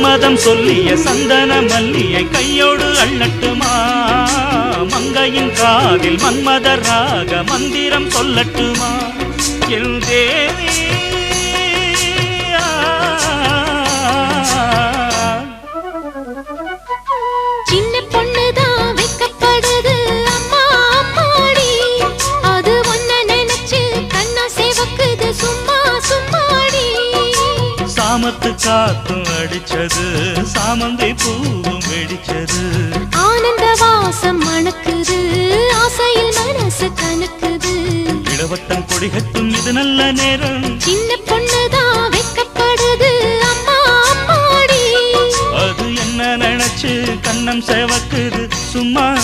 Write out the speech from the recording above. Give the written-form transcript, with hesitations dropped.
மன்மதம் சொல்லிய சந்தன மல்லியை கையோடு அள்ளட்டுமா மங்கையின் காதில் மன்மத ராக மந்திரம் சொல்லட்டுமா என் தேவி சின்ன பொண்ணுதான் வைக்கப்படுது அம்மா அம்மாடி அது ஒன்ன நினைச்சு கண்ணா சேவக்குது சும்மா சும்மாடி சாமத்து காத்தும் அடிச்சது சாமந்தை பூவும் வெடிச்சது ஆனந்த வாசம் மணக்குது ஆசையில் மனசு கணக்குது இளவட்டம் கொடிகட்டும் இது நல்ல நேரம் சின்ன பொண்ணுதான் வைக்கப்படுது அம்மா அம்மாடி அது என்ன நினைச்சு கண்ணம் சேவக்குது சும்மா